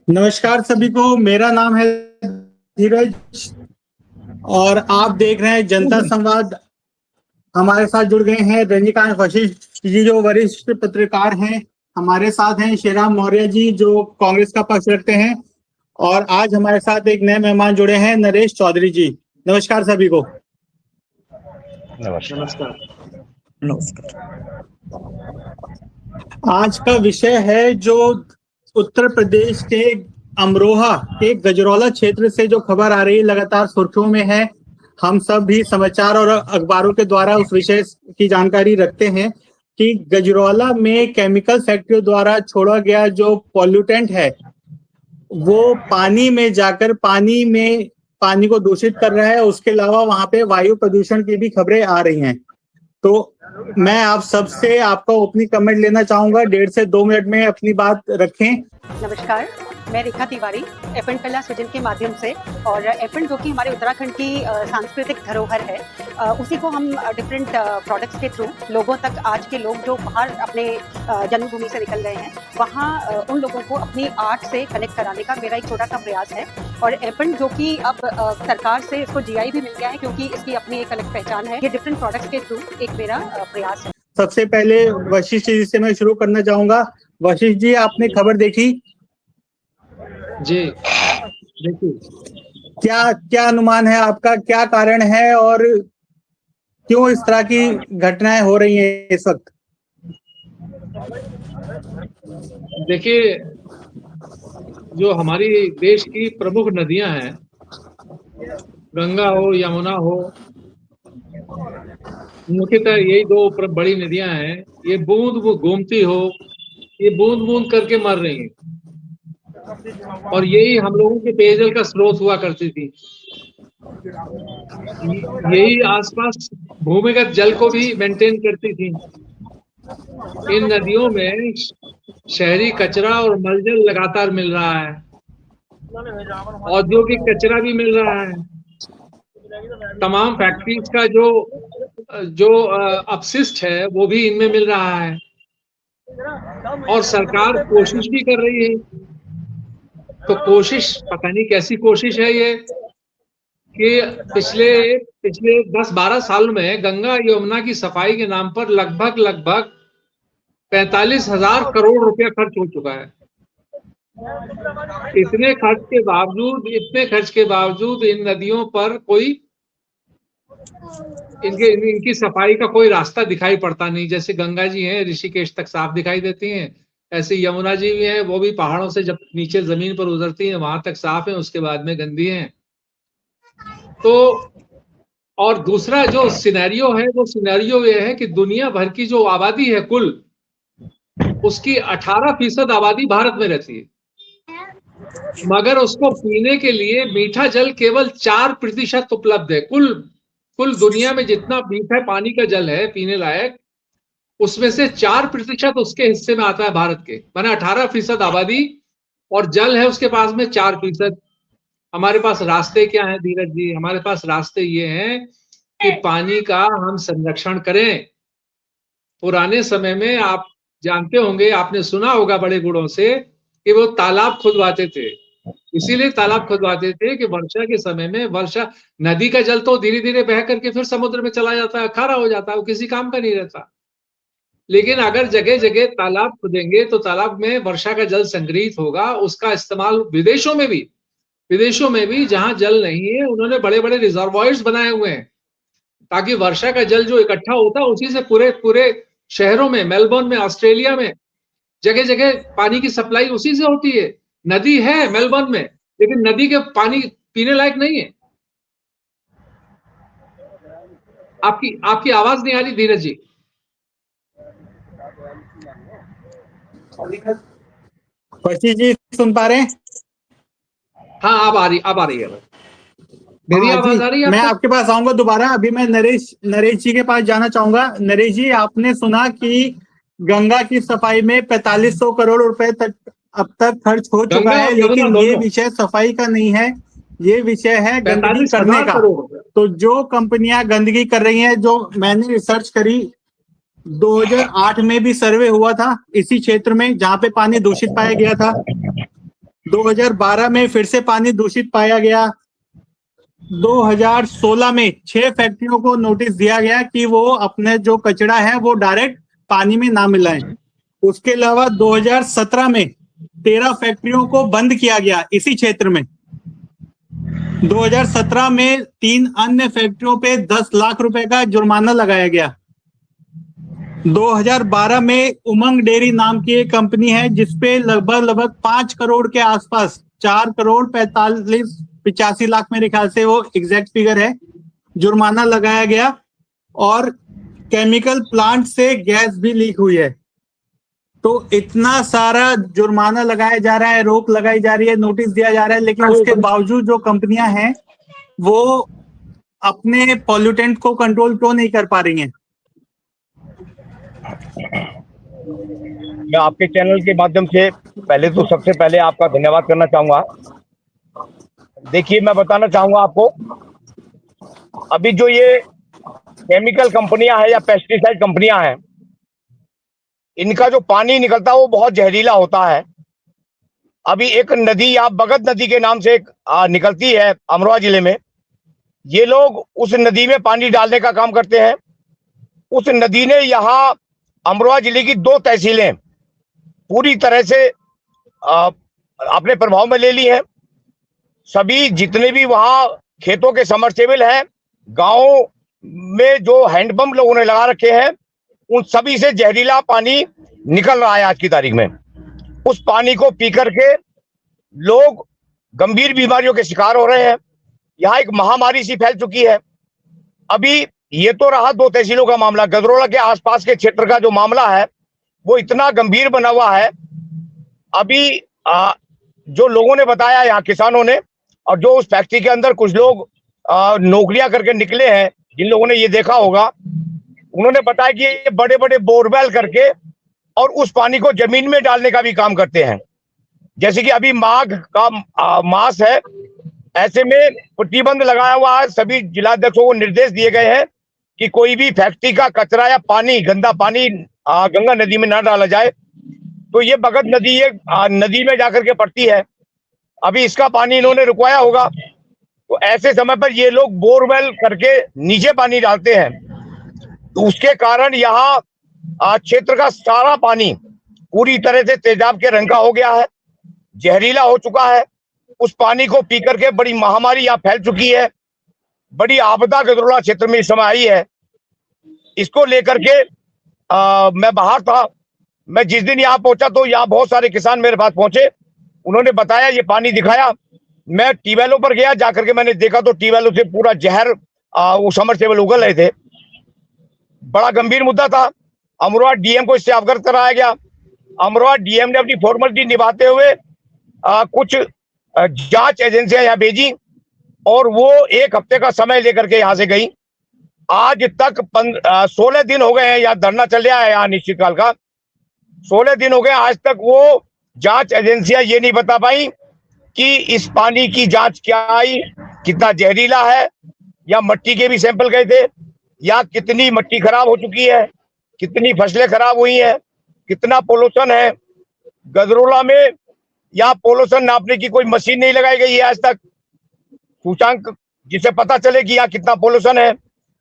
नमस्कार सभी को। मेरा नाम है धीरज और आप देख रहे हैं जनता संवाद। हमारे साथ जुड़ गए हैं रजनीकांत वशिष्ठ जी जो वरिष्ठ पत्रकार हैं। हमारे साथ हैं श्रीराम मौर्य जी जो कांग्रेस का पक्ष रखते हैं और आज हमारे साथ एक नए मेहमान जुड़े हैं नरेश चौधरी जी। नमस्कार सभी को। नमस्कार। आज का विषय है जो उत्तर प्रदेश के अमरोहा के गजरौला क्षेत्र से जो खबर आ रही है, लगातार सुर्खियों में है। हम सब भी समाचार और अखबारों के द्वारा उस विषय की जानकारी रखते हैं कि गजरौला में केमिकल फैक्ट्रियों द्वारा छोड़ा गया जो पॉल्यूटेंट है वो पानी में जाकर पानी को दूषित कर रहा है। उसके अलावा वहां पे वायु प्रदूषण की भी खबरें आ रही हैं। तो मैं आप सबसे आपका ओपनिंग कमेंट लेना चाहूंगा। 1.5 से 2 मिनट में अपनी बात रखें। नमस्कार, मैं रेखा तिवारी एफएंड कला सृजन के माध्यम से, और एफएंड जो कि हमारे उत्तराखंड की सांस्कृतिक धरोहर है, उसी को हम डिफरेंट प्रोडक्ट्स के थ्रू लोगों तक, आज के लोग जो बाहर अपने जन्मभूमि से निकल गए हैं वहाँ उन लोगों को अपनी आर्ट से कनेक्ट कराने का मेरा एक छोटा सा प्रयास है। और एफएंड जो कि अब सरकार से इसको जीआई भी मिल गया है क्योंकि इसकी अपनी एक अलग पहचान है। ये डिफरेंट प्रोडक्ट्स के थ्रू एक मेरा प्रयास है। सबसे पहले वशिष्ठ जी से मैं शुरू करना चाहूंगा। वशिष्ठ जी, आपने खबर देखी? जी देखिए, क्या अनुमान है आपका, क्या कारण है और क्यों इस तरह की घटनाएं हो रही हैं इस वक्त? देखिए, जो हमारी देश की प्रमुख नदियां हैं, गंगा हो यमुना हो, मुख्यतः यही दो बड़ी नदियां हैं। ये बूंद गोमती हो, ये बूंद बूंद करके मर रही हैं और यही हम लोगों के पेयजल का स्रोत हुआ करती थी। यही आसपास भूमिगत जल को भी मेंटेन करती थी। इन नदियों में शहरी कचरा और मलजल लगातार मिल रहा है, औद्योगिक कचरा भी मिल रहा है, तमाम फैक्ट्रीज का जो अपशिष्ट है वो भी इनमें मिल रहा है। और सरकार कोशिश भी कर रही है। तो कोशिश, पता नहीं कैसी कोशिश है ये, कि पिछले 10-12 साल में गंगा यमुना की सफाई के नाम पर लगभग 45,000 करोड़ रुपया खर्च हो चुका है। इतने खर्च के बावजूद इन नदियों पर कोई इनकी सफाई का कोई रास्ता दिखाई पड़ता नहीं। जैसे गंगा जी हैं, ऋषिकेश तक साफ दिखाई देती हैं, ऐसे यमुना जी भी हैं, वो भी पहाड़ों से जब नीचे जमीन पर उतरती हैं वहां तक साफ है, उसके बाद में गंदी हैं। तो और दूसरा जो सिनेरियो है वो सिनेरियो ये है कि दुनिया भर की जो आबादी है कुल, उसकी 18% आबादी भारत में रहती है, मगर उसको पीने के लिए मीठा जल केवल 4% उपलब्ध है। कुल दुनिया में जितना मीठा पानी का जल है पीने लायक, उसमें से 4% उसके हिस्से में आता है भारत के। माने 18% आबादी और जल है उसके पास में 4%। हमारे पास रास्ते क्या हैं धीरज जी? हमारे पास रास्ते ये हैं कि पानी का हम संरक्षण करें। पुराने समय में आप जानते होंगे, आपने सुना होगा बड़े बूढ़ों से कि वो तालाब खुदवाते थे। इसीलिए तालाब खुदवाते थे कि वर्षा के समय में नदी का जल तो धीरे धीरे बह करके फिर समुद्र में चला जाता है, खारा हो जाता है, वो किसी काम का नहीं रहता। लेकिन अगर जगह जगह तालाब खुदेंगे तो तालाब में वर्षा का जल संग्रहित होगा, उसका इस्तेमाल विदेशों में भी जहां जल नहीं है उन्होंने बड़े बड़े रिजर्वॉयर्स बनाए हुए हैं, ताकि वर्षा का जल जो इकट्ठा होता है उसी से पूरे शहरों में, मेलबोर्न में, ऑस्ट्रेलिया में जगह जगह पानी की सप्लाई उसी से होती है। नदी है मेलबोर्न में, लेकिन नदी के पानी पीने लायक नहीं है। आपकी आवाज नहीं आ रही धीरज जी। वशिष्ठ जी सुन पा रहे हैं? हाँ, अब आ रही है। मेरी आवाज आ रही है? मैं आपके पास आऊंगा दोबारा। अभी मैं नरेश जी के पास जाना चाहूंगा। नरेश जी, आपने सुना कि गंगा की सफाई में 4500 करोड़ रुपए तक अब तक खर्च हो चुका है, लेकिन ये विषय सफाई का नहीं है, ये विषय है गंदगी करने का। तो जो कंपनियां गंदगी कर रही हैं, जो मैंने रिसर्च करी, 2008 में भी सर्वे हुआ था इसी क्षेत्र में जहां पे पानी दूषित पाया गया था। 2012 में फिर से पानी दूषित पाया गया। 2016 में 6 फैक्ट्रियों को नोटिस दिया गया कि वो अपने जो कचरा है वो डायरेक्ट पानी में ना मिलाएं। उसके अलावा 2017 में 13 फैक्ट्रियों को बंद किया गया इसी क्षेत्र में। 2017 में 3 अन्य फैक्ट्रियों पे 10 लाख रुपए का जुर्माना लगाया गया। 2012 में उमंग डेयरी नाम की एक कंपनी है जिसपे लगभग 5 करोड़ के आसपास, 4 करोड़ 85 लाख मेरे ख्याल से वो एग्जैक्ट फिगर है, जुर्माना लगाया गया। और केमिकल प्लांट से गैस भी लीक हुई है। तो इतना सारा जुर्माना लगाया जा रहा है, रोक लगाई जा रही है, नोटिस दिया जा रहा है, लेकिन उसके बावजूद जो कंपनियां हैं वो अपने पॉल्यूटेंट को कंट्रोल क्यों नहीं कर पा रही हैं? मैं आपके चैनल के माध्यम से पहले तो सबसे पहले आपका धन्यवाद करना चाहूंगा। देखिए, मैं बताना चाहूंगा आपको, अभी जो ये केमिकल कंपनियां हैं या पेस्टिसाइड कंपनियां हैं, इनका जो पानी निकलता है वो बहुत जहरीला होता है। अभी एक नदी या बगत नदी के नाम से एक निकलती है अमरोहा जिले में। ये लोग उस नदी में पानी डालने का काम करते हैं। उस नदी ने यहाँ अमरोहा जिले की 2 तहसीलें पूरी तरह से अपने प्रभाव में ले ली हैं। सभी जितने भी वहाँ खेतों के समरसेबल हैं, गाँव में जो हैंडपंप लोगों ने लगा रखे हैं, उन सभी से जहरीला पानी निकल रहा है आज की तारीख में। उस पानी को पी करके लोग गंभीर बीमारियों के शिकार हो रहे हैं। यहाँ एक महामारी सी फैल चुकी है। अभी ये तो रहा 2 तहसीलों का मामला। गजरोला के आसपास के क्षेत्र का जो मामला है वो इतना गंभीर बना हुआ है। अभी जो लोगों ने बताया, यहाँ किसानों ने, और जो उस फैक्ट्री के अंदर कुछ लोग नौकरियां करके निकले हैं, जिन लोगों ने ये देखा होगा, उन्होंने बताया कि ये बड़े बड़े बोरवेल करके और उस पानी को जमीन में डालने का भी काम करते हैं। जैसे कि अभी माघ का मास है, ऐसे में प्रतिबंध लगाया हुआ है। सभी जिलाध्यक्षों को निर्देश दिए गए हैं कि कोई भी फैक्ट्री का कचरा या पानी, गंदा पानी गंगा नदी में ना डाला जाए। तो ये बगत नदी ये नदी में जाकर के पड़ती है। अभी इसका पानी इन्होंने रुकवाया होगा। तो ऐसे समय पर ये लोग बोरवेल करके नीचे पानी डालते हैं। तो उसके कारण यहाँ क्षेत्र का सारा पानी पूरी तरह से तेजाब के रंग का हो गया है, जहरीला हो चुका है। उस पानी को पी करके बड़ी महामारी यहाँ फैल चुकी है। बड़ी आपदा गजरोला क्षेत्र में इस समय आई है। इसको लेकर के मैं बाहर था। मैं जिस दिन यहाँ पहुंचा तो यहाँ बहुत सारे किसान मेरे पास पहुंचे। उन्होंने बताया, ये पानी दिखाया। मैं ट्यूबवेलों पर गया, जाकर के मैंने देखा तो ट्यूबवेलों से पूरा जहर वो समरसेबल उगल रहे थे। बड़ा गंभीर मुद्दा था। अमरोहा डीएम को इससे अवगत कराया गया। अमरोहा डीएम ने अपनी फॉर्मेलिटी निभाते हुए कुछ जांच एजेंसियां यहाँ भेजी और वो 1 हफ्ते का समय लेकर के यहाँ से गई। आज तक 16 दिन हो गए हैं, यहाँ धरना चल रहा है यहाँ अनिश्चितकाल का। 16 दिन हो गए, आज तक वो जांच एजेंसियां ये नहीं बता पाई कि इस पानी की जांच क्या आई, कितना जहरीला है, या मट्टी के भी सैंपल गए थे, या कितनी मट्टी खराब हो चुकी है, कितनी फसलें खराब हुई हैं, कितना पोल्यूशन है। गजरोला में यहाँ पोल्यूशन नापने की कोई मशीन नहीं लगाई गई है आज तक, सूचांक जिसे पता चले कि यहाँ कितना पोल्यूशन है।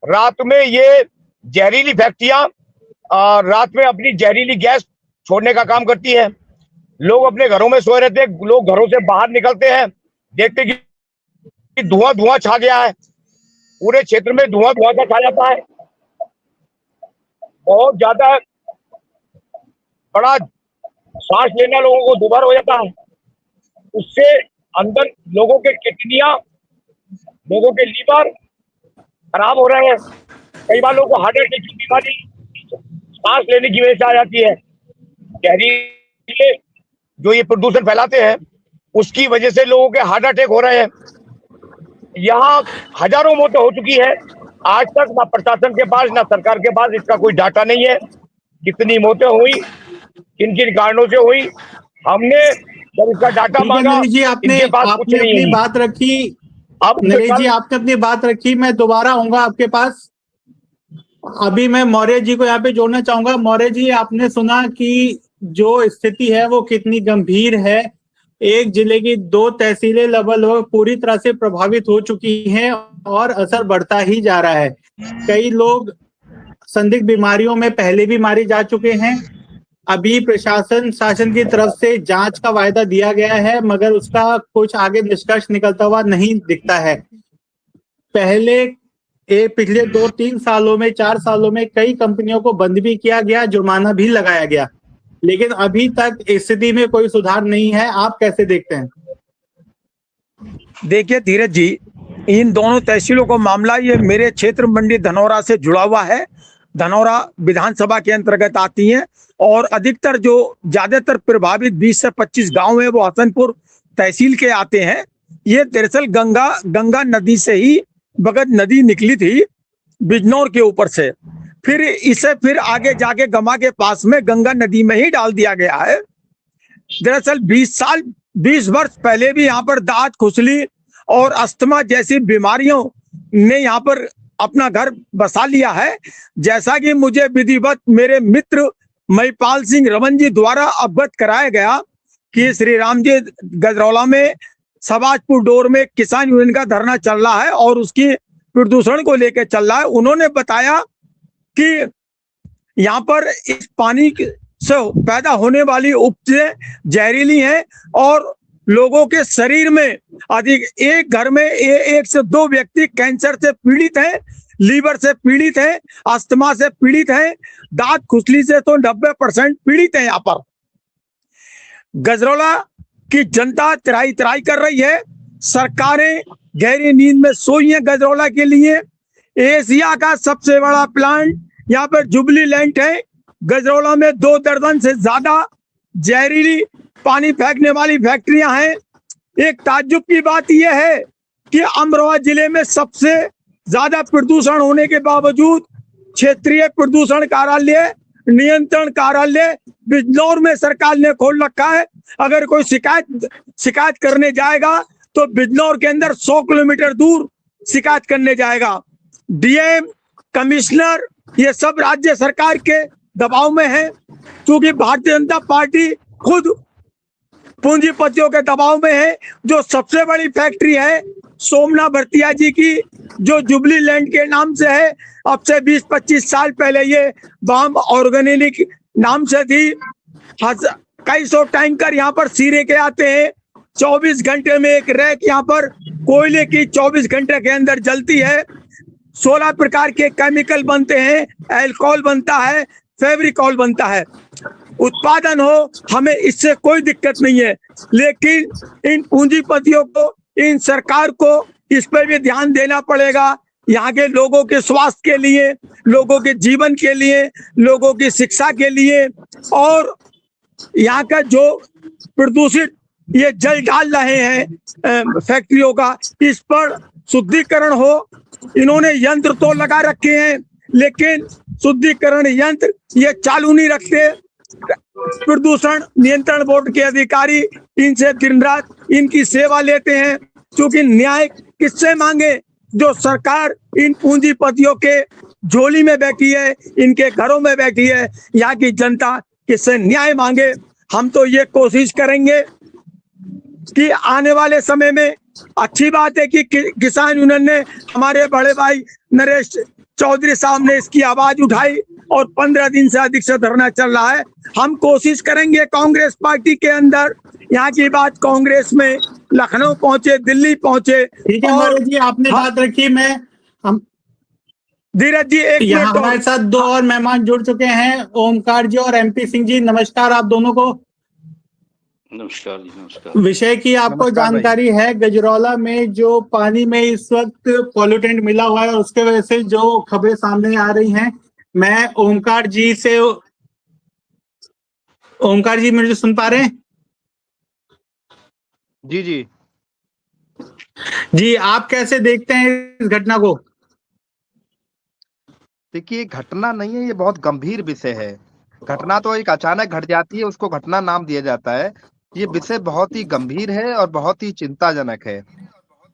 रात में ये जहरीली फैक्ट्रियां रात में अपनी जहरीली गैस छोड़ने का काम करती है। लोग अपने घरों में सोए रहते हैं, लोग घरों से बाहर निकलते हैं, देखते कि धुआं धुआं छा गया है, पूरे क्षेत्र में धुआं धुआं सा छा जाता है। बहुत ज्यादा बड़ा सांस लेना लोगों को दुभर हो जाता है। उससे अंदर लोगों के किडनियां, लोगों के लीवर खराब हो रहे हैं। कई बार लोगों को हार्ट अटैक की बीमारी सांस लेने की वजह से आ जाती है। जहरीले जो ये प्रदूषण फैलाते हैं उसकी वजह से लोगों के हार्ट अटैक हो रहे हैं। यहाँ हजारों मौतें हो चुकी है। आज तक ना प्रशासन के पास ना सरकार के पास इसका कोई डाटा नहीं है, कितनी मौतें हुई, किन किन कारणों से हुई। हमने जब इसका डाटा मांगा, आपने अपनी बात रखी। नरेश जी, आपने अपनी बात रखी। मैं दोबारा आऊंगा आपके पास। अभी मैं मौर्य जी को यहाँ पे जोड़ना चाहूंगा। मौर्य जी, आपने सुना कि जो स्थिति है वो कितनी गंभीर है एक जिले की 2 तहसीलें लगभग पूरी तरह से प्रभावित हो चुकी हैं और असर बढ़ता ही जा रहा है। कई लोग संदिग्ध बीमारियों में पहले भी मारे जा चुके हैं। अभी शासन की तरफ से जांच का वायदा दिया गया है, मगर उसका कुछ आगे निष्कर्ष निकलता हुआ नहीं दिखता है। पिछले 2-3 सालों में, 4 सालों में कई कंपनियों को बंद भी किया गया, जुर्माना भी लगाया गया, लेकिन अभी तक स्थिति में कोई सुधार नहीं है। आप कैसे देखते हैं? देखिए धीरज जी, इन दोनों तहसीलों का मामला ये मेरे क्षेत्र मंडी धनौरा से जुड़ा हुआ है। धनौरा विधानसभा के अंतर्गत आती है और अधिकतर जो ज्यादातर प्रभावित 20 से 25 गांव है वो हसनपुर तहसील के आते हैं। ये दरअसल गंगा नदी से ही बगत नदी निकली थी बिजनौर के ऊपर से, फिर इसे फिर आगे जाके गमा के पास में गंगा नदी में ही डाल दिया गया है। दरअसल 20 वर्ष पहले भी यहाँ पर दांत, खुजली और अस्थमा जैसी बीमारियों ने यहाँ पर अपना घर बसा लिया है। जैसा कि मुझे विधिवत मेरे मित्र महिपाल सिंह रमन जी द्वारा अवगत कराया गया कि श्री राम जी गजरौला में सबाजपुर डोर में किसान यूनियन का धरना चल रहा है और उसकी प्रदूषण को लेकर चल रहा है। उन्होंने बताया कि यहाँ पर इस पानी से पैदा होने वाली उपजें जहरीली हैं और लोगों के शरीर में अधिक, एक घर में 1 से 2 व्यक्ति कैंसर से पीड़ित हैं, लीवर से पीड़ित हैं, अस्थमा से पीड़ित हैं, दांत खुजली से तो 90% पीड़ित हैं। यहाँ पर गजरौला की जनता त्राही कर रही है। सरकारें गहरी नींद में सोई हैं गजरौला के लिए। एशिया का सबसे बड़ा प्लांट यहाँ पर जुबली लैंड है। गजरौला में 2 दर्जन से ज्यादा जहरीली पानी फेंकने वाली फैक्ट्रियां हैं। एक ताज्जुब की बात यह है कि अमरोहा जिले में सबसे ज्यादा प्रदूषण होने के बावजूद क्षेत्रीय प्रदूषण कार्यालय, नियंत्रण कार्यालय बिजनौर में सरकार ने खोल रखा है। अगर कोई शिकायत करने जाएगा तो बिजनौर के अंदर 100 किलोमीटर दूर शिकायत करने जाएगा। डीएम, कमिश्नर ये सब राज्य सरकार के दबाव में है, क्योंकि भारतीय जनता पार्टी खुद पूंजीपतियों के दबाव में है। जो सबसे बड़ी फैक्ट्री है सोमना भरतिया जी की, जो जुबली लैंड के नाम से है, अब से 20-25 साल पहले ये बाम ऑर्गेनिक नाम से थी। कई सौ टैंकर यहाँ पर सीरे के आते हैं। 24 घंटे में एक रैक यहाँ पर कोयले की 24 घंटे के अंदर जलती है। 16 प्रकार के केमिकल बनते हैं, अल्कोहल बनता है, फेविकोल बनता है। उत्पादन हो, हमें इससे कोई दिक्कत नहीं है, लेकिन इन पूंजीपतियों को, इन सरकार को इस पर भी ध्यान देना पड़ेगा। यहाँ के लोगों के स्वास्थ्य के लिए, लोगों के जीवन के लिए, लोगों की शिक्षा के लिए, और यहाँ का जो प्रदूषित ये जल डाल रहे हैं फैक्ट्रियों का, इस पर शुद्धिकरण हो। इन्होंने यंत्र तो लगा रखे हैं, लेकिन शुद्धिकरण यंत्र ये चालू नहीं रखते। प्रदूषण नियंत्रण बोर्ड के अधिकारी इनसे दिन रात इनकी सेवा लेते हैं, क्योंकि न्याय किससे मांगे? जो सरकार इन पूंजीपतियों के झोली में बैठी है, इनके घरों में बैठी है। यहाँ की जनता किससे न्याय मांगे? हम तो ये कोशिश करेंगे कि आने वाले समय में, अच्छी बात है कि किसान यूनियन ने, हमारे बड़े भाई नरेश चौधरी साहब ने इसकी आवाज उठाई और 15 दिन से अधिक से धरना चल रहा है। हम कोशिश करेंगे कांग्रेस पार्टी के अंदर, यहाँ की बात कांग्रेस में, लखनऊ पहुंचे, दिल्ली पहुंचे। ठीक है और जी, आपने बात रखी। हम धीरज जी एक यहाँ मिनट, हमारे साथ 2 और मेहमान जुड़ चुके हैं, ओमकार जी और एमपी सिंह जी। नमस्कार आप दोनों को। नमस्कार जी, नमस्कार। विषय की आपको जानकारी है, गजरौला में जो पानी में इस वक्त पॉल्यूटेंट मिला हुआ है, उसके वजह से जो खबरें सामने आ रही हैं। मैं ओमकार जी से, ओमकार जी मुझे सुन पा रहे हैं? जी जी जी, आप कैसे देखते हैं इस घटना को? देखिए, घटना नहीं है, ये बहुत गंभीर विषय है। घटना तो एक अचानक घट जाती है, उसको घटना नाम दिया जाता है। ये विषय बहुत ही गंभीर है और बहुत ही चिंताजनक है।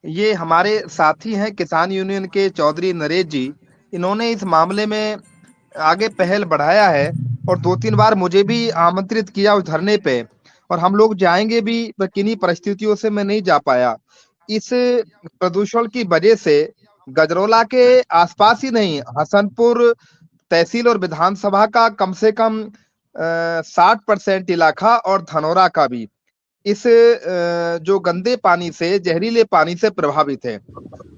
ये हमारे साथी हैं किसान यूनियन के चौधरी नरेश जी, इन्होंने इस मामले में आगे पहल बढ़ाया है और 2-3 बार मुझे भी आमंत्रित किया उस धरने पे, और हम लोग जाएंगे भी, पर किन्हीं परिस्थितियों से मैं नहीं जा पाया। इस प्रदूषण की वजह से गजरौला के आसपास ही नहीं, हसनपुर तहसील और विधानसभा का कम से कम 60% इलाका और धनौरा का भी इस जो गंदे पानी से, जहरीले पानी से प्रभावित है।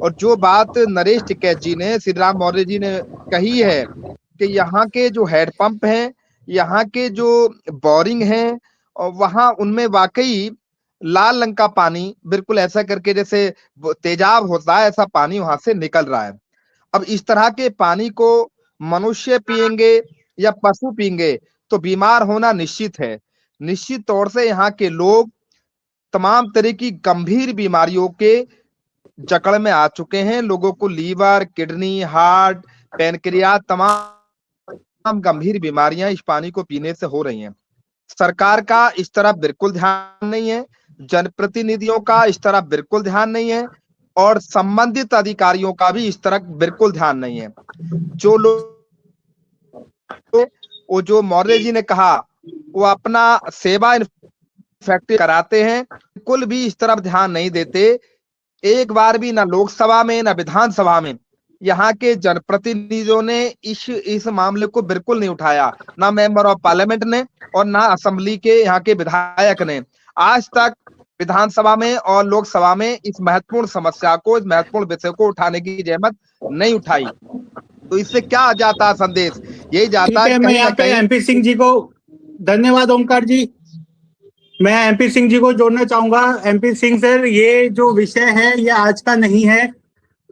और जो बात नरेश टिकैत जी ने, श्री राम मौर्य जी ने कही है कि यहाँ के जो हैंडपंप हैं, यहाँ के जो बोरिंग हैं, और वहां उनमें वाकई लाल रंग का पानी, बिल्कुल ऐसा करके जैसे तेजाब होता है, ऐसा पानी वहां से निकल रहा है। अब इस तरह के पानी को मनुष्य पिएंगे या पशु पिएंगे तो बीमार होना निश्चित है। निश्चित तौर से यहाँ के लोग तमाम तरह की गंभीर बीमारियों के जकड़ में आ चुके हैं। लोगों को लीवर, किडनी, हार्ट, पैनक्रियास, तमाम गंभीर बीमारियां इस पानी को पीने से हो रही हैं। सरकार का इस तरफ बिल्कुल ध्यान नहीं है, जनप्रतिनिधियों का इस तरफ बिल्कुल ध्यान नहीं है, और संबंधित अधिकारियों का भी इस तरफ बिल्कुल ध्यान नहीं है। जो लोग, वो जो मौर्य जी ने कहा, वो अपना सेवा इन्फेक्टिव कराते हैं, बिल्कुल भी इस तरफ ध्यान नहीं देते। एक बार भी ना लोकसभा में ना विधानसभा में यहाँ के जनप्रतिनिधियों ने इस मामले को बिल्कुल नहीं उठाया, ना मेंबर ऑफ पार्लियामेंट ने और ना असेंबली के यहाँ के विधायक ने। आज तक विधानसभा में और लोकसभा में इस महत्वपूर्ण समस्या को, इस महत्वपूर्ण विषय को उठाने की जहमत नहीं उठाई। तो इससे क्या जाता संदेश? यही जाता है, मैं यहाँ पे एमपी सिंह जी को, धन्यवाद ओमकार जी, मैं एमपी सिंह जी को जोड़ना चाहूंगा। एमपी सिंह सर, ये जो विषय है ये आज का नहीं है।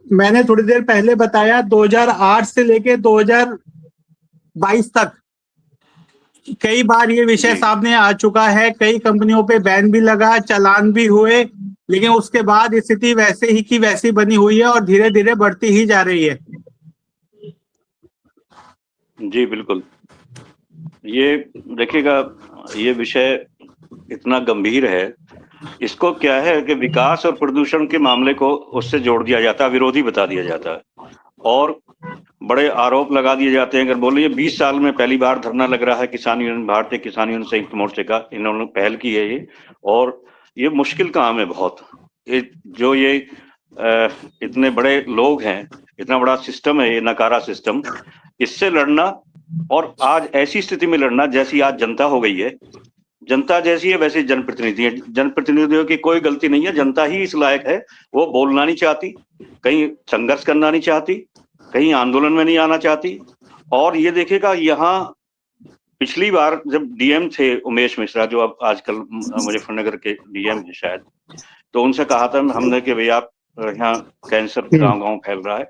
मैंने थोड़ी देर पहले बताया 2008 से लेके 2022 तक कई बार ये विषय सामने आ चुका है। कई कंपनियों पे बैन भी लगा, चालान भी हुए, लेकिन उसके बाद स्थिति वैसे ही की वैसी बनी हुई है और धीरे धीरे बढ़ती ही जा रही है। जी बिल्कुल, ये देखिएगा, ये विषय इतना गंभीर है, इसको क्या है कि विकास और प्रदूषण के मामले को उससे जोड़ दिया जाता है, विरोधी बता दिया जाता है और बड़े आरोप लगा दिए जाते हैं। अगर बोलिए 20 साल में पहली बार धरना लग रहा है किसान यूनियन, भारतीय किसान यूनियन संयुक्त मोर्चे का, इन्होंने पहल की है ये, और ये मुश्किल काम है बहुत। ये इतने बड़े लोग हैं, इतना बड़ा सिस्टम है ये नकारा सिस्टम, इससे लड़ना, और आज ऐसी स्थिति में लड़ना जैसी आज जनता हो गई है, जनता जैसी है वैसे जनप्रतिनिधि है, जनप्रतिनिधियों की कोई गलती नहीं है, जनता ही इस लायक है, वो बोलना नहीं चाहती, कहीं संघर्ष करना नहीं चाहती, कहीं आंदोलन में नहीं आना चाहती। और ये देखिएगा, यहाँ पिछली बार जब डीएम थे उमेश मिश्रा, जो अब आजकल मुजफ्फरनगर के डीएम है शायद, तो उनसे कहा था हमने कि भाई आप यहाँ कैंसर गांव-गांव फैल रहा है,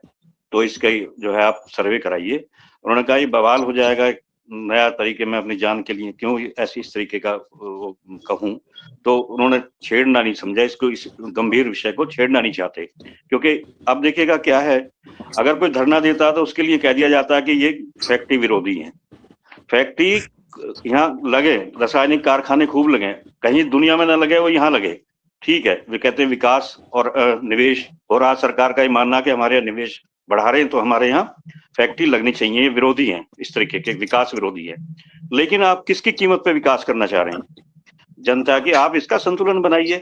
तो इसका जो है आप सर्वे कराइए। उन्होंने कहा ये बवाल हो जाएगा, नया तरीके में अपनी जान के लिए क्यों ऐसी इस तरीके का कहूं, तो उन्होंने छेड़ना नहीं समझा इसको, इस गंभीर विषय को छेड़ना नहीं चाहते। क्योंकि अब देखिएगा क्या है, अगर कोई धरना देता है तो उसके लिए कह दिया जाता है कि ये फैक्ट्री विरोधी है। फैक्ट्री यहाँ लगे, रासायनिक कारखाने खूब लगे, कहीं दुनिया में ना लगे, वो यहाँ लगे, ठीक है। वे कहते हैं विकास और निवेश हो रहा, सरकार का ये मानना कि हमारे यहाँ निवेश बढ़ा रहे हैं तो हमारे यहाँ फैक्ट्री लगनी चाहिए, ये विरोधी है, इस तरीके के विकास विरोधी है। लेकिन आप किसकी कीमत पे विकास करना चाह रहे हैं? जनता की। आप इसका संतुलन बनाइए।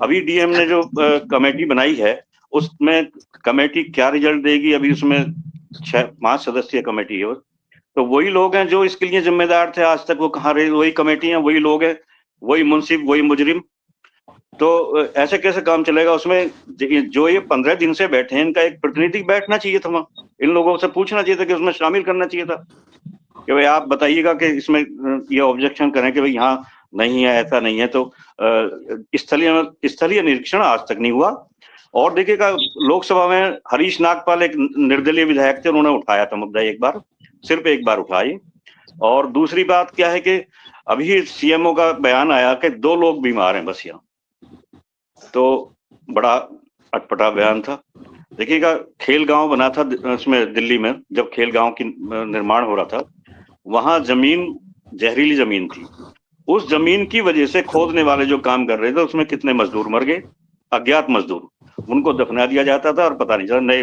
अभी डीएम ने जो कमेटी बनाई है, उसमें कमेटी क्या रिजल्ट देगी, अभी उसमें 5 सदस्यीय कमेटी है, तो वही लोग हैं जो इसके लिए जिम्मेदार थे आज तक, वो कहाँ रहे? वही कमेटी है, वही लोग हैं, वही मुंसिफ, वही मुजरिम। तो ऐसे कैसे काम चलेगा? उसमें जो ये 15 दिन से बैठे हैं, इनका एक प्रतिनिधि बैठना चाहिए था वहाँ, इन लोगों से पूछना चाहिए था कि उसमें शामिल करना चाहिए था कि भाई आप बताइएगा कि इसमें ये ऑब्जेक्शन करें कि भाई यहाँ नहीं है, ऐसा नहीं है। तो स्थलीय निरीक्षण आज तक नहीं हुआ। और देखिएगा, लोकसभा में हरीश नागपाल एक निर्दलीय विधायक थे, उन्होंने उठाया था मुद्दा एक बार, सिर्फ एक बार उठाई। और दूसरी बात क्या है कि अभी सीएमओ का बयान आया कि 2 लोग बीमार हैं बस यहाँ, तो बड़ा अटपटा बयान था। देखिएगा, खेल गांव बना था उसमें दिल्ली में, जब खेल गांव की निर्माण हो रहा था, वहां जमीन जहरीली जमीन थी। उस जमीन की वजह से खोदने वाले जो काम कर रहे थे, उसमें कितने मजदूर मर गए, अज्ञात मजदूर। उनको दफना दिया जाता था और पता नहीं चला, नए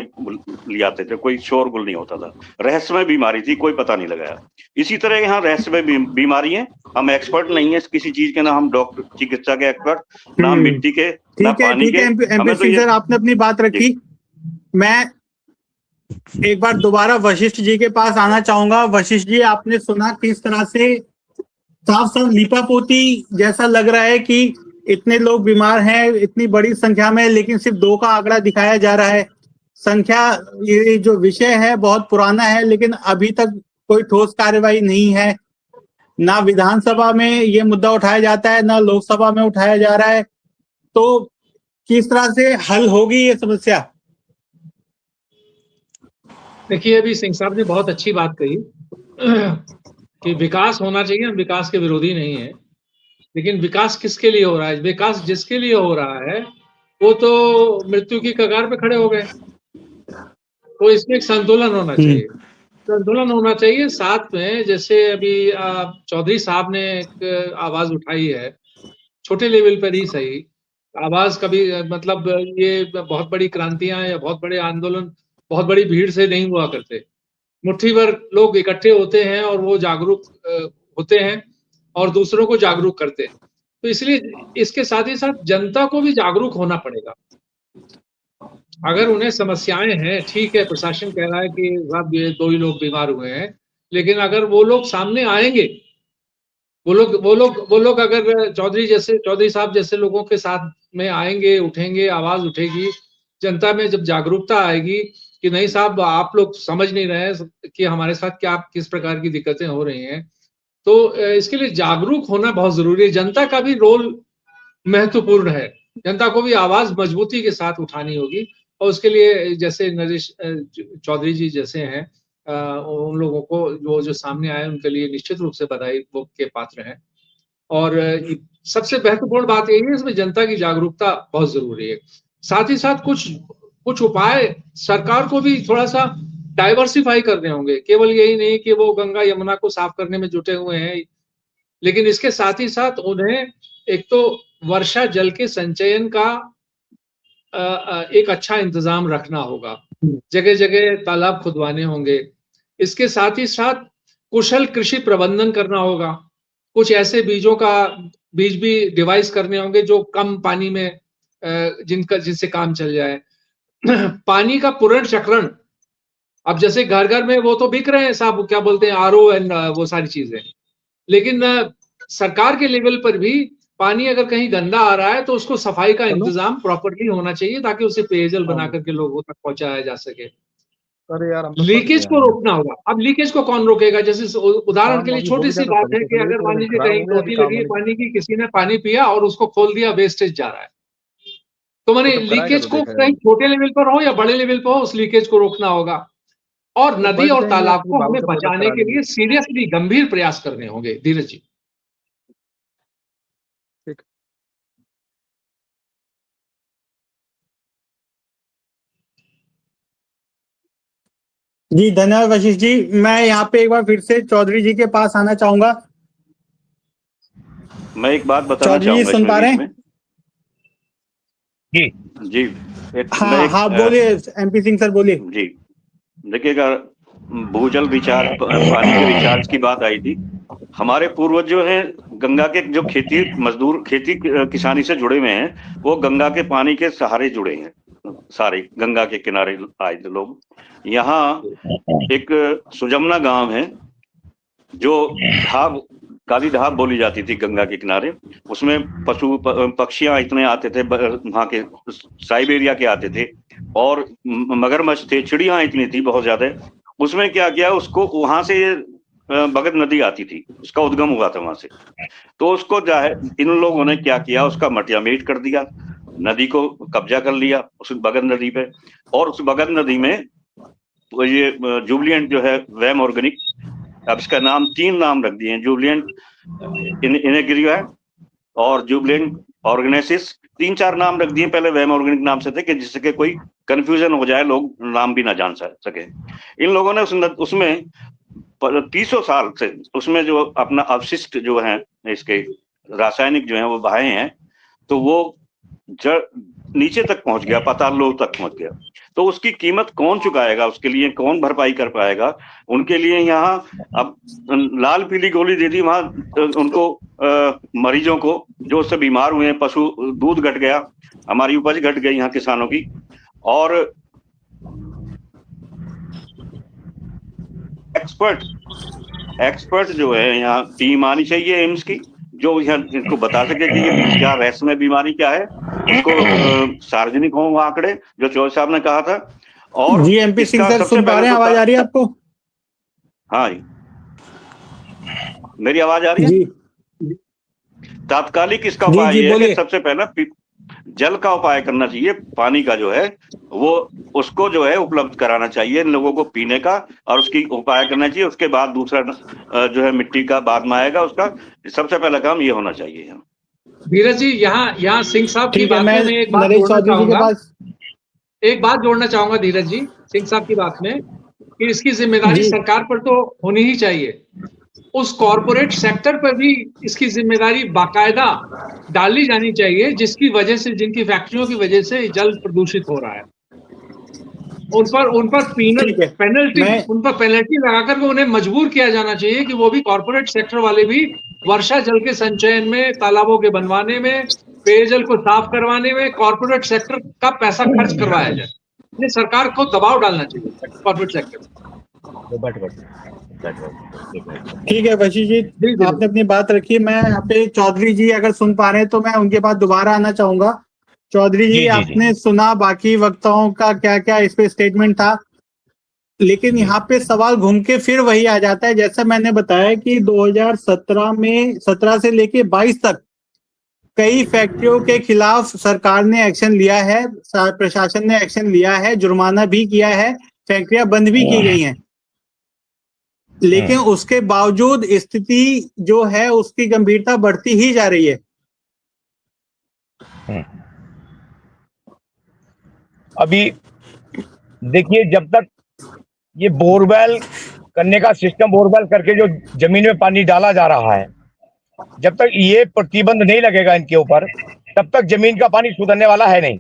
ले आते थे, कोई शोरगुल नहीं होता था। रहस्यमय बीमारी थी, कोई पता नहीं लगाया। इसी तरह यहाँ रहस्यमय बीमारी है, हम एक्सपर्ट नहीं है किसी चीज के, ना हम डॉक्टर चिकित्सा के एक्सपर्ट, ना मिट्टी के, ना पानी के। एमपी सिंह सर, आपने अपनी बात रखी। मैं एक बार दोबारा वशिष्ठ जी के पास आना चाहूंगा। वशिष्ठ जी, आपने सुना किस तरह से साफ साफ लीपापोती जैसा लग रहा है कि इतने लोग बीमार हैं इतनी बड़ी संख्या में, लेकिन सिर्फ 2 का आंकड़ा दिखाया जा रहा है। संख्या, ये जो विषय है बहुत पुराना है, लेकिन अभी तक कोई ठोस कार्यवाही नहीं है। ना विधानसभा में ये मुद्दा उठाया जाता है, ना लोकसभा में उठाया जा रहा है। तो किस तरह से हल होगी ये समस्या? देखिए, अभी सिंह साहब ने बहुत अच्छी बात कही कि विकास होना चाहिए, हम विकास के विरोधी नहीं है, लेकिन विकास किसके लिए हो रहा है? विकास जिसके लिए हो रहा है वो तो मृत्यु की कगार पे खड़े हो गए। तो इसमें एक संतुलन होना चाहिए, संतुलन होना चाहिए। साथ में जैसे अभी चौधरी साहब ने एक आवाज उठाई है, छोटे लेवल पर ही सही, आवाज कभी मतलब ये बहुत बड़ी क्रांतियां या बहुत बड़े आंदोलन बहुत बड़ी भीड़ से नहीं हुआ करते। मुट्ठी भर लोग इकट्ठे होते हैं और वो जागरूक होते हैं और दूसरों को जागरूक करते हैं। तो इसलिए इसके साथ ही साथ जनता को भी जागरूक होना पड़ेगा। अगर उन्हें समस्याएं हैं, ठीक है, प्रशासन कह रहा है कि साहब ये 2 ही लोग बीमार हुए हैं, लेकिन अगर वो लोग सामने आएंगे, वो लोग अगर चौधरी साहब जैसे लोगों के साथ में आएंगे, उठेंगे, आवाज उठेगी, जनता में जब जागरूकता आएगी कि नहीं साहब आप लोग समझ नहीं रहे हैं कि हमारे साथ क्या किस प्रकार की दिक्कतें हो रही हैं, तो इसके लिए जागरूक होना बहुत जरूरी है। जनता का भी रोल महत्वपूर्ण है, जनता को भी आवाज मजबूती के साथ उठानी होगी और उसके लिए जैसे नरेश चौधरी जी जैसे हैं, उन लोगों को जो सामने आए उनके लिए निश्चित रूप से बधाई के पात्र हैं। और सबसे महत्वपूर्ण बात यही है, इसमें जनता की जागरूकता बहुत जरूरी है। साथ ही साथ कुछ उपाय सरकार को भी थोड़ा सा डाइवर्सिफाई करने होंगे। केवल यही नहीं कि वो गंगा यमुना को साफ करने में जुटे हुए हैं, लेकिन इसके साथ ही साथ उन्हें एक तो वर्षा जल के संचयन का एक अच्छा इंतजाम रखना होगा, जगह जगह तालाब खुदवाने होंगे। इसके साथ ही साथ कुशल कृषि प्रबंधन करना होगा। कुछ ऐसे बीज भी डिवाइस करने होंगे जो कम पानी में जिनसे काम चल जाए। पानी का पुनर्चक्रण, अब जैसे घर घर में वो तो बिक रहे हैं साहब, क्या बोलते हैं, आरओ एंड वो सारी चीजें, लेकिन सरकार के लेवल पर भी पानी अगर कहीं गंदा आ रहा है तो उसको सफाई का इंतजाम प्रॉपरली होना चाहिए ताकि उसे पेयजल बना करके लोगों तक पहुंचाया जा सके। अरे यार, लीकेज को रोकना होगा। अब लीकेज को कौन रोकेगा? जैसे उदाहरण के लिए छोटी सी बात है कि अगर मान लीजिए कहीं टोटी लगी है पानी की, किसी ने पानी पिया और उसको खोल दिया, वेस्टेज जा रहा है, तो मैंने लीकेज को कहीं छोटे लेवल पर हो या बड़े लेवल पर हो, उस लीकेज को रोकना होगा। और नदी और तालाब को हमें बचाने के लिए सीरियसली गंभीर प्रयास करने होंगे। धीरज जी। जी धन्यवाद वशिष्ठ जी। मैं यहाँ पे एक बार फिर से चौधरी जी के पास आना चाहूंगा। मैं एक बात बताना चौधरी जी सुन पा रहे हैं? जी जी, हाँ बोलिए एमपी सिंह सर, बोलिए। जी, देखिएगा, भूजल रिचार्ज, पानी के रिचार्ज की बात आई थी। हमारे पूर्वज जो है गंगा के जो खेती मजदूर खेती किसानी से जुड़े हुए हैं, वो गंगा के पानी के सहारे जुड़े हैं। सारे गंगा के किनारे आए थे लोग। यहाँ एक सुजमना गांव है जो काली ढाब बोली जाती थी गंगा के किनारे। उसमें पशु पक्षियां इतने आते थे, वहाँ के साइबेरिया के आते थे, और मगरमच्छ थे, चिड़ियां इतनी थी बहुत ज्यादा। उसमें क्या किया, उसको वहां से भगत नदी आती थी, उसका उद्गम हुआ था वहां से। तो उसको इन लोगों ने क्या किया, उसका मटियामेट कर दिया, नदी को कब्जा कर लिया उस भगत नदी पे। और उस भगत नदी में ये जुबिलिएंट जो है वैम ऑर्गेनिक, अब इसका नाम 3 नाम रख दिए हैं, जुबिलिएंट इनेग्रिया और जुबिलिएंट ऑर्गेनेसिस, 3-4 नाम रख दिए। पहले वैम ऑर्गेनिक नाम से थे कि जिससे कोई कंफ्यूजन हो जाए, लोग नाम भी ना जान सके। इन लोगों ने उसमें 300 साल से उसमें जो अपना अवशिष्ट जो है इसके रासायनिक जो है वो बहाए हैं। तो वो नीचे तक पहुंच गया, पाताल लोक तक पहुंच गया, तो उसकी कीमत कौन चुकाएगा, उसके लिए कौन भरपाई कर पाएगा? उनके लिए यहाँ अब लाल पीली गोली दे दी वहां उनको, मरीजों को जो उससे बीमार हुए हैं, पशु दूध घट गया, हमारी उपज घट गई यहाँ किसानों की। और एक्सपर्ट जो है यहाँ टीम आनी चाहिए एम्स की, जो यहाँ इनको बता सके कि ये क्या रहस्यमय बीमारी क्या है, उसको सार्वजनिक हो आंकड़े, जो चौधरी साहब ने कहा था। और जी MP सिंह सर, सुन पा रहे हैं? आवाज आ रही है आपको? हाँ, मेरी आवाज आ रही है? जी तात्कालिक इसका उपाय ये है कि सबसे पहला जल का उपाय करना चाहिए, पानी का जो है वो उसको जो है उपलब्ध कराना चाहिए इन लोगों को पीने का, और उसकी उपाय करना चाहिए। उसके बाद दूसरा जो है मिट्टी का बाद में आएगा, उसका सबसे पहला काम ये होना चाहिए। धीरज जी, यहाँ सिंह साहब की बात में एक बात जोड़ना चाहूंगा धीरज जी, सिंह साहब की बात में, कि इसकी जिम्मेदारी सरकार पर तो होनी ही चाहिए, उस कॉरपोरेट सेक्टर पर भी इसकी जिम्मेदारी बाकायदा डाली जानी चाहिए, जिसकी वजह से, जिनकी फैक्ट्रियों की वजह से जल प्रदूषित हो रहा है। उन पर पेनल्टी लगाकर उन्हें मजबूर किया जाना चाहिए कि वो भी, कॉरपोरेट सेक्टर वाले भी वर्षा जल के संचयन में, तालाबों के बनवाने में, पेयजल को साफ करवाने में कॉरपोरेट सेक्टर का पैसा खर्च करवाया जाए। ये सरकार को दबाव डालना चाहिए कॉरपोरेट सेक्टर। ठीक है वशीष जी, आपने अपनी बात रखी। मैं यहाँ पे चौधरी जी अगर सुन पा रहे हैं तो मैं उनके बाद दोबारा आना चाहूंगा। चौधरी जी, आपने सुना बाकी वक्ताओं का क्या क्या इस पे स्टेटमेंट था, लेकिन यहाँ पे सवाल घूम के फिर वही आ जाता है, जैसा मैंने बताया कि 2017 में 17 से लेके 22 तक कई फैक्ट्रियों के खिलाफ सरकार ने एक्शन लिया है, प्रशासन ने एक्शन लिया है, जुर्माना भी किया है, फैक्ट्रियां बंद भी की गई हैं, लेकिन उसके बावजूद स्थिति जो है उसकी गंभीरता बढ़ती ही जा रही है। अभी देखिए, जब तक ये बोरवेल करने का सिस्टम, बोरवेल करके जो जमीन में पानी डाला जा रहा है, जब तक ये प्रतिबंध नहीं लगेगा इनके ऊपर, तब तक जमीन का पानी सुधरने वाला है नहीं।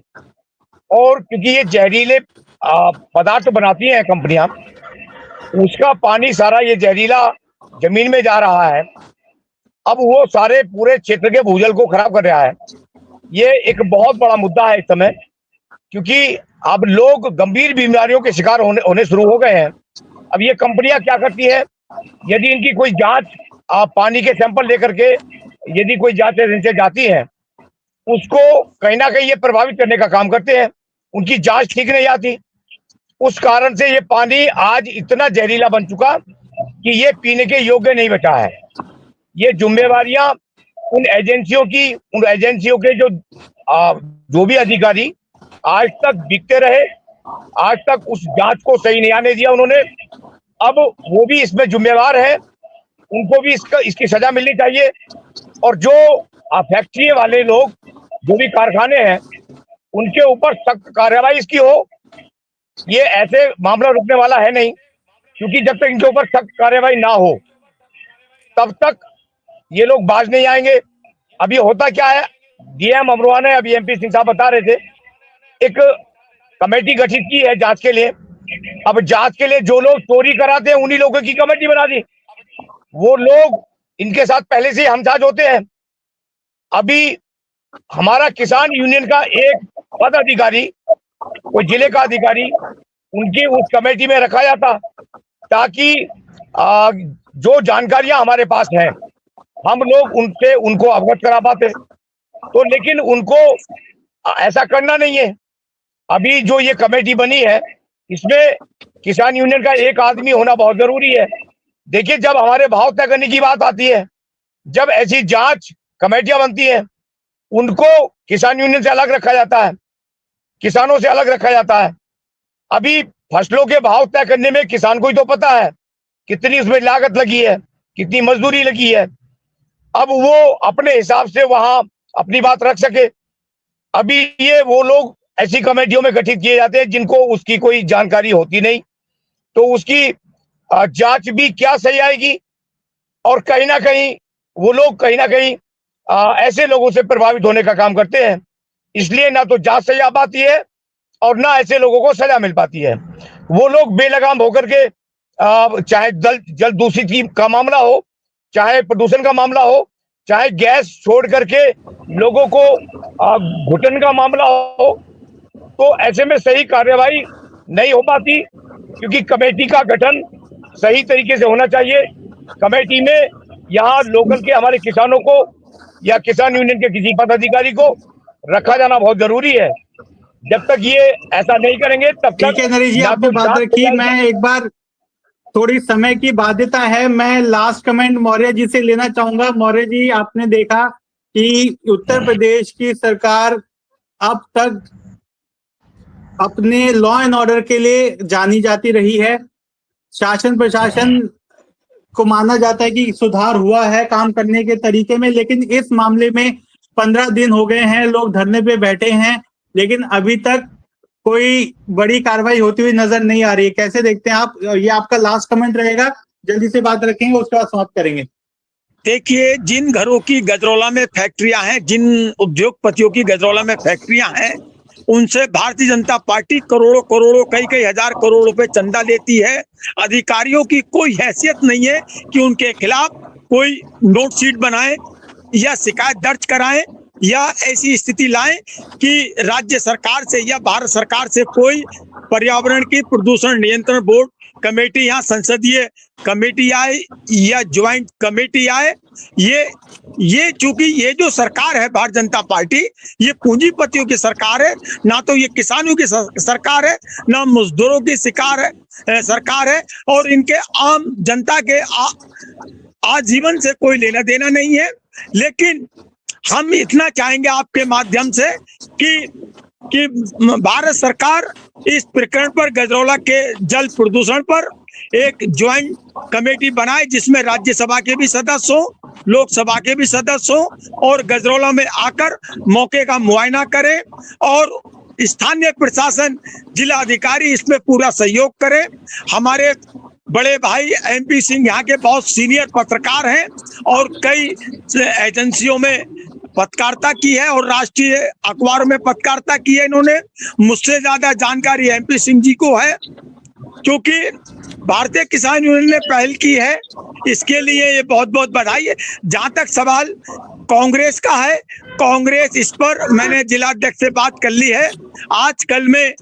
और क्योंकि ये जहरीले पदार्थ बनाती हैं कंपनियां, उसका पानी सारा ये जहरीला जमीन में जा रहा है। अब वो सारे पूरे क्षेत्र के भूजल को खराब कर रहा है। ये एक बहुत बड़ा मुद्दा है इस समय, क्योंकि अब लोग गंभीर बीमारियों के शिकार होने शुरू हो गए हैं। अब ये कंपनियां क्या करती है, यदि इनकी कोई जांच पानी के सैंपल लेकर के यदि कोई जांच एजेंसी जाती है, उसको कहीं ना कहीं ये प्रभावित करने का काम करते हैं। उनकी जांच ठीक नहीं आती, उस कारण से ये पानी आज इतना जहरीला बन चुका कि ये पीने के योग्य नहीं बचा है। ये जिम्मेवारियां उन एजेंसियों की, उन एजेंसियों के जो भी अधिकारी आज तक दिखते रहे, आज तक उस जांच को सही नहीं आने दिया उन्होंने। अब वो भी इसमें जिम्मेवार है, उनको भी इसकी सजा मिलनी चाहिए। और जो फैक्ट्री वाले लोग, जो भी कारखाने हैं, उनके ऊपर सख्त कार्रवाई इसकी हो। ये ऐसे मामला रुकने वाला है नहीं, क्योंकि जब तक इनके ऊपर सख्त कार्रवाई ना हो तब तक ये लोग बाज नहीं आएंगे। अभी होता क्या है, डीएम अमरोहा ने, अभी MP सिंह साहब बता रहे थे, एक कमेटी गठित की है जांच के लिए। अब जांच के लिए जो लोग चोरी कराते हैं उन्हीं लोगों की कमेटी बना दी। वो लोग इनके साथ पहले से ही हमसाज होते हैं। अभी हमारा किसान यूनियन का एक पद अधिकारी, कोई जिले का अधिकारी, उनकी उस कमेटी में रखा जाता, ताकि जो जानकारियां हमारे पास हैं हम लोग उनको अवगत करा पाते। तो लेकिन उनको ऐसा करना नहीं है। अभी जो ये कमेटी बनी है, इसमें किसान यूनियन का एक आदमी होना बहुत जरूरी है। देखिए, जब हमारे भाव तय करने की बात आती है, जब ऐसी जांच कमेटियां बनती हैं, उनको किसान यूनियन से अलग रखा जाता है, किसानों से अलग रखा जाता है। अभी फसलों के भाव तय करने में किसान को ही तो पता है कितनी उसमें लागत लगी है, कितनी मजदूरी लगी है। अब वो अपने हिसाब से वहां अपनी बात रख सके। अभी ये वो लोग ऐसी कमेटियों में गठित किए जाते हैं जिनको उसकी कोई जानकारी होती नहीं, तो उसकी जांच भी क्या सही आएगी। और कहीं ना कहीं वो लोग ऐसे लोगों से प्रभावित होने का काम करते हैं। इसलिए ना तो जांच सही आ पाती है और ना ऐसे लोगों को सजा मिल पाती है। वो लोग बेलगाम होकर के चाहे जल दूषित का मामला हो, चाहे प्रदूषण का मामला हो, चाहे गैस छोड़ करके लोगों को घुटन का मामला हो, तो ऐसे में सही कार्यवाही नहीं हो पाती, क्योंकि कमेटी का गठन सही तरीके से होना चाहिए। कमेटी में यहाँ लोकल के हमारे किसानों को या किसान यूनियन के किसी पदाधिकारी को रखा जाना बहुत जरूरी है। जब तक ये ऐसा नहीं करेंगे तब तक। ठीक है नरेश जी, ना आपने तो बात जांच रखी। मैं एक बार, थोड़ी समय की बाध्यता है, मैं लास्ट कमेंट मौर्य जी से लेना चाहूंगा। मौर्य जी, आपने देखा कि उत्तर प्रदेश की सरकार अब तक अपने लॉ एंड ऑर्डर के लिए जानी जाती रही है। शासन प्रशासन को माना जाता है कि सुधार हुआ है काम करने के तरीके में, लेकिन इस मामले में 15 दिन हो गए हैं, लोग धरने पे बैठे हैं, लेकिन अभी तक कोई बड़ी कार्रवाई होती हुई नजर नहीं आ रही है। कैसे देखते हैं आप? ये आपका लास्ट कमेंट रहेगा, जल्दी से बात रखेंगे, उसके बाद समाप्त करेंगे। देखिए, जिन घरों की गजरौला में फैक्ट्रियां हैं, जिन उद्योगपतियों की गजरौला में फैक्ट्रियां हैं, उनसे भारतीय जनता पार्टी करोड़ों करोड़ों कई हजार करोड़ रुपए चंदा लेती है। अधिकारियों की कोई हैसियत नहीं है कि उनके खिलाफ कोई नोट शीट बनाए या शिकायत दर्ज कराएं या ऐसी स्थिति लाएं कि राज्य सरकार से या भारत सरकार से कोई पर्यावरण की प्रदूषण नियंत्रण बोर्ड कमेटी या संसदीय कमेटी आए या ज्वाइंट कमेटी आए। ये चूंकि ये जो सरकार है भारतीय जनता पार्टी, ये पूंजीपतियों की सरकार है, ना तो ये किसानों की सरकार है, ना मजदूरों की सरकार है, और इनके आम जनता के आजीवन से कोई लेना देना नहीं है। लेकिन हम इतना चाहेंगे आपके माध्यम से कि भारत सरकार इस प्रकरण पर, गजरौला के जल प्रदूषण पर एक ज्वाइंट कमेटी बनाए, जिसमें राज्यसभा के भी सदस्य हो, लोकसभा के भी सदस्य हो, और गजरौला में आकर मौके का मुआयना करें और स्थानीय प्रशासन, जिला अधिकारी इसमें पूरा सहयोग करें। हमारे बड़े भाई MP सिंह यहाँ के बहुत सीनियर पत्रकार हैं और कई एजेंसियों में पत्रकारिता की है और राष्ट्रीय अखबारों में पत्रकारिता की है। इन्होंने मुझसे ज्यादा जानकारी MP सिंह जी को है, क्योंकि भारतीय किसान यूनियन ने पहल की है, इसके लिए ये बहुत बहुत बधाई है। जहां तक सवाल कांग्रेस का है, कांग्रेस इस पर मैंने जिलाध्यक्ष से बात कर ली है। आज कल में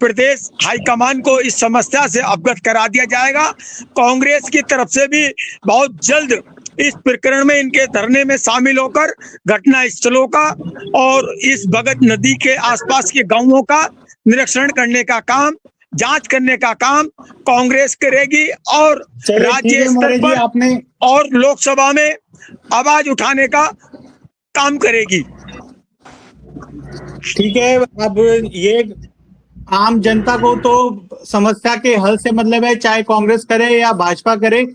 प्रदेश हाईकमान को इस समस्या से अवगत करा दिया जाएगा। कांग्रेस की तरफ से भी बहुत जल्द इस प्रकरण में इनके धरने में शामिल होकर घटना स्थलों का और इस भगत नदी के आसपास के गांवों का निरीक्षण करने का काम, जांच करने का काम कांग्रेस करेगी और राज्य स्तर पर और लोकसभा में आवाज उठाने का काम करेगी। ठीक है, अब ये आम जनता को तो समस्या के हल से मतलब है, चाहे कांग्रेस करे या भाजपा करे,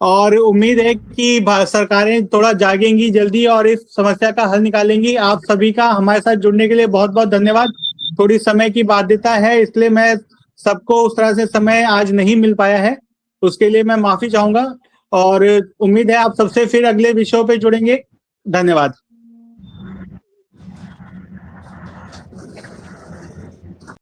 और उम्मीद है कि सरकारें थोड़ा जागेंगी जल्दी और इस समस्या का हल निकालेंगी। आप सभी का हमारे साथ जुड़ने के लिए बहुत बहुत धन्यवाद। थोड़ी समय की बाध्यता है, इसलिए मैं सबको उस तरह से समय आज नहीं मिल पाया है, उसके लिए मैं माफी चाहूंगा और उम्मीद है आप सबसे फिर अगले विषयों पे जुड़ेंगे। धन्यवाद।